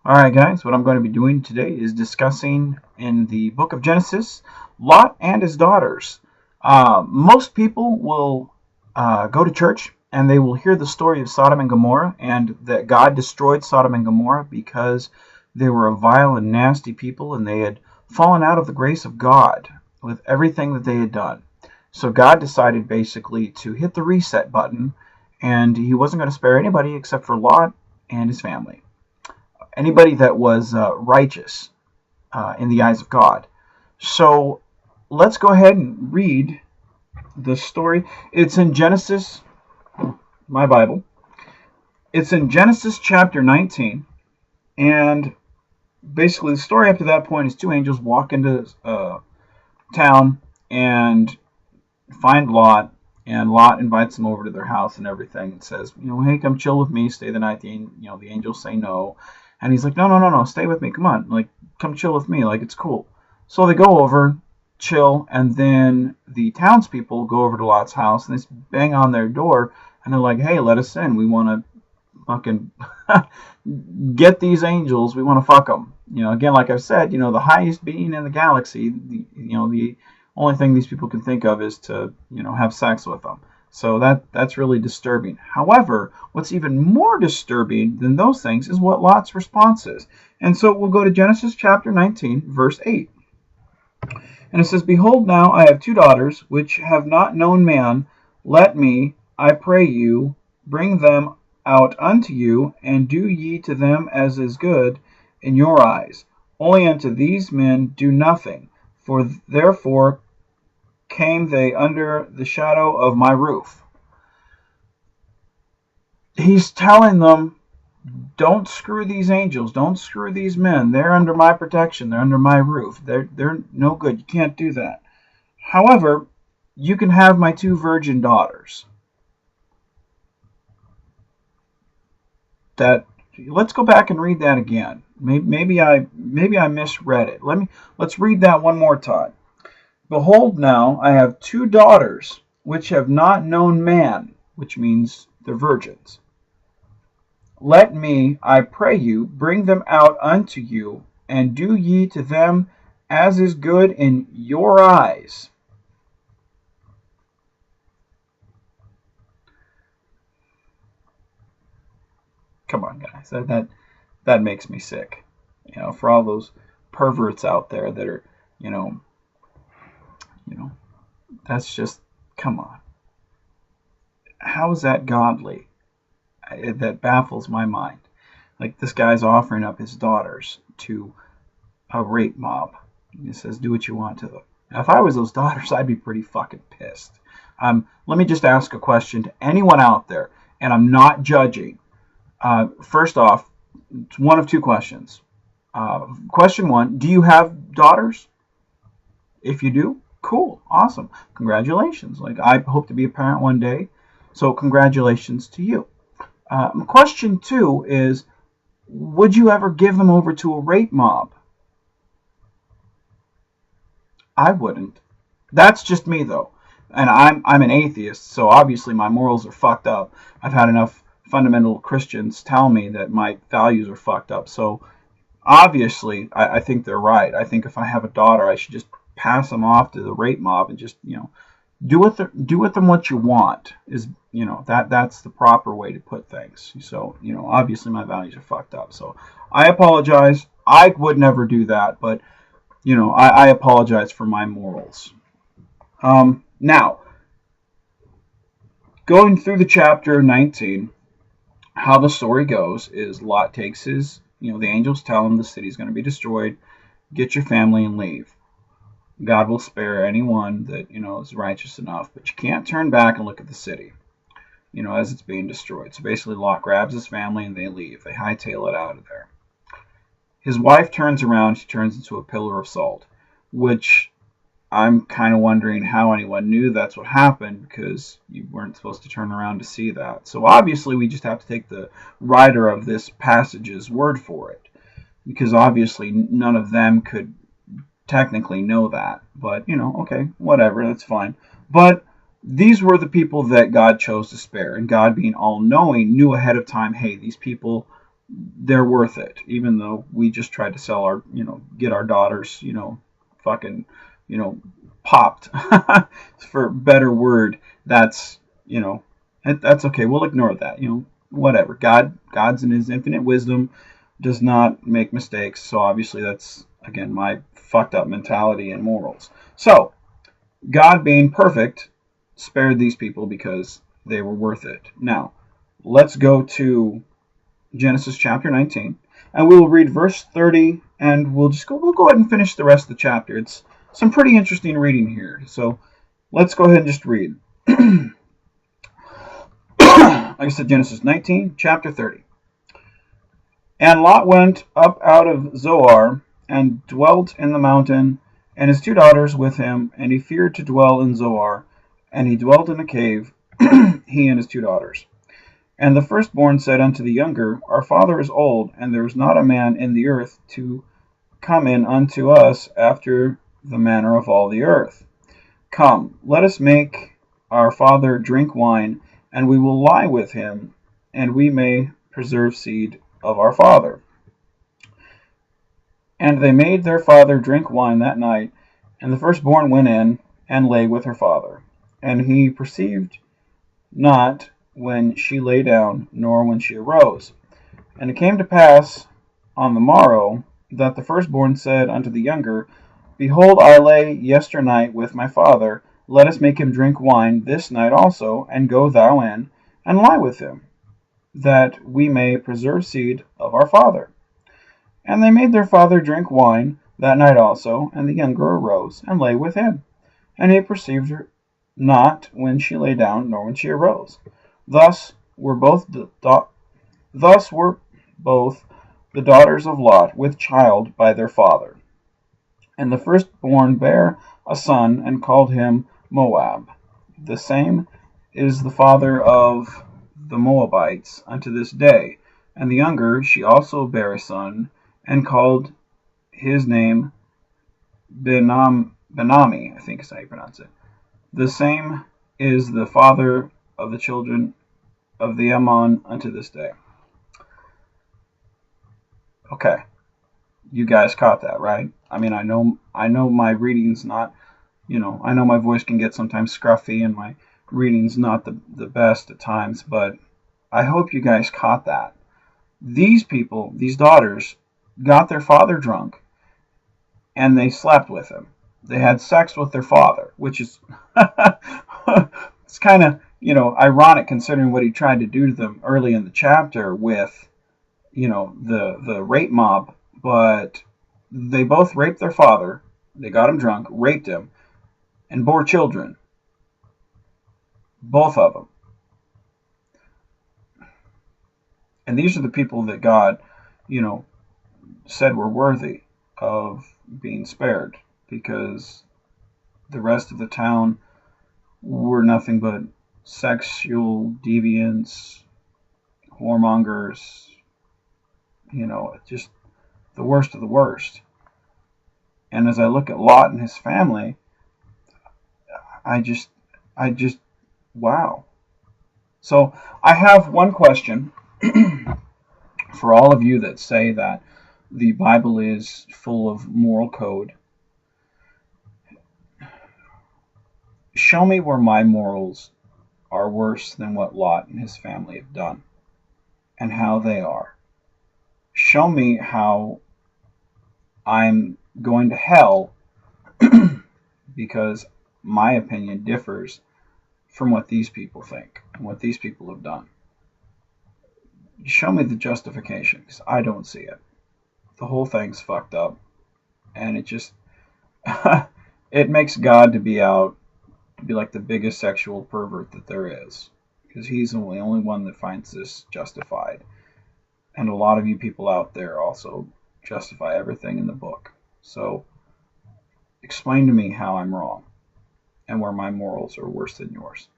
Alright guys, what I'm going to be doing today is discussing in the book of Genesis, Lot and his daughters. Most people will go to church and they will hear the story of Sodom and Gomorrah and that God destroyed Sodom and Gomorrah because they were a vile and nasty people and they had fallen out of the grace of God with everything that they had done. So God decided basically to hit the reset button, and he wasn't going to spare anybody except for Lot and his family, anybody that was righteous in the eyes of God. So let's go ahead and read the story. It's in Genesis, my Bible. It's in Genesis chapter 19. And basically, the story up to that point is two angels walk into town and find Lot. And Lot invites them over to their house and everything, and says, hey, come chill with me, stay the night. The angels say no, and he's like, no, stay with me, come on, like, come chill with me, like, it's cool. So they go over, chill, and then the townspeople go over to Lot's house and they bang on their door, and they're like, hey, let us in. We want to fucking get these angels. We want to fuck them. Again, like I've said, the highest being in the galaxy, the only thing these people can think of is to, have sex with them. So that's really disturbing. However, what's even more disturbing than those things is what Lot's response is. And so we'll go to Genesis chapter 19, verse 8. And it says, Behold, now I have two daughters, which have not known man. Let me, I pray you, bring them out unto you, and do ye to them as is good in your eyes. Only unto these men do nothing, for therefore came they under the shadow of my roof. He's telling them, don't screw these angels, don't screw these men. They're under my protection, they're under my roof. They're no good. You can't do that. However, you can have my two virgin daughters. Let's go back and read that again. Maybe I misread it. Let's read that one more time. Behold, now I have two daughters which have not known man, which means they're virgins. Let me, I pray you, bring them out unto you, and do ye to them as is good in your eyes. Come on, guys, that makes me sick. For all those perverts out there that are, that's just, come on. How is that godly? That baffles my mind. Like, this guy's offering up his daughters to a rape mob. He says, do what you want to them. Now, if I was those daughters, I'd be pretty fucking pissed. Let me just ask a question to anyone out there, and I'm not judging. First off, it's one of two questions. Question one, do you have daughters? If you do, cool, awesome, congratulations. Like, I hope to be a parent one day, so congratulations to you. Question two is, would you ever give them over to a rape mob? I wouldn't. That's just me, though. And I'm an atheist, so obviously my morals are fucked up. I've had enough fundamental Christians tell me that my values are fucked up. So obviously, I think they're right. I think if I have a daughter, I should just pass them off to the rape mob and just, do with them what you want. Is that's the proper way to put things. So obviously my values are fucked up. So I apologize. I would never do that, but I apologize for my morals. Now, going through the chapter 19, how the story goes is Lot takes his, the angels tell him the city's going to be destroyed. Get your family and leave. God will spare anyone that, is righteous enough, but you can't turn back and look at the city, as it's being destroyed. So basically, Lot grabs his family and they leave. They hightail it out of there. His wife turns around. She turns into a pillar of salt, which I'm kind of wondering how anyone knew that's what happened, because you weren't supposed to turn around to see that. So obviously, we just have to take the writer of this passage's word for it, because obviously none of them could technically know that. But, okay, whatever, that's fine. But these were the people that God chose to spare. And God, being all-knowing, knew ahead of time, hey, these people, they're worth it, even though we just tried to sell our, get our daughters, fucking, popped for a better word. That's, that's okay. We'll ignore that, whatever. God's in his infinite wisdom does not make mistakes. So obviously that's, again, my fucked up mentality and morals. So God being perfect spared these people because they were worth it. Now, let's go to Genesis chapter 19, and we will read verse 30, and we'll go ahead and finish the rest of the chapter. It's some pretty interesting reading here. So let's go ahead and just read. Like I said, Genesis 19, chapter 30. And Lot went up out of Zoar and dwelt in the mountain, and his 2 daughters with him, and he feared to dwell in Zoar, and he dwelt in a cave, he and his 2 daughters. And the firstborn said unto the younger, Our father is old, and there is not a man in the earth to come in unto us after the manner of all the earth. Come, let us make our father drink wine, and we will lie with him, and we may preserve seed of our father. And they made their father drink wine that night, and the firstborn went in and lay with her father. And he perceived not when she lay down, nor when she arose. And it came to pass on the morrow that the firstborn said unto the younger, Behold, I lay yesternight with my father. Let us make him drink wine this night also, and go thou in, and lie with him, that we may preserve seed of our father. And they made their father drink wine that night also, and the younger arose, and lay with him. And he perceived her not when she lay down, nor when she arose. Thus were both the daughters of Lot with child by their father. And the firstborn bare a son, and called him Moab. The same is the father of the Moabites unto this day. And the younger, she also bare a son, and called his name Benami, I think is how you pronounce it. The same is the father of the children of the Ammon unto this day. Okay, you guys caught that, right? I mean, I know my reading's not, I know my voice can get sometimes scruffy and my reading's not the best at times, but I hope you guys caught that. These people, these daughters, got their father drunk, and they slept with him. They had sex with their father, which is it's kind of, ironic considering what he tried to do to them early in the chapter with, the rape mob. But they both raped their father. They got him drunk, raped him, and bore children. Both of them. And these are the people that God, said were worthy of being spared, because the rest of the town were nothing but sexual deviants, whoremongers, just the worst of the worst. And as I look at Lot and his family, I just, wow. So I have one question for all of you that say that the Bible is full of moral code. Show me where my morals are worse than what Lot and his family have done, and how they are. Show me how I'm going to hell because my opinion differs from what these people think and what these people have done. Show me the justification, because I don't see it. The whole thing's fucked up, and it just it makes God to be like the biggest sexual pervert that there is, because he's the only one that finds this justified. And a lot of you people out there also justify everything in the book. So explain to me how I'm wrong and where my morals are worse than yours.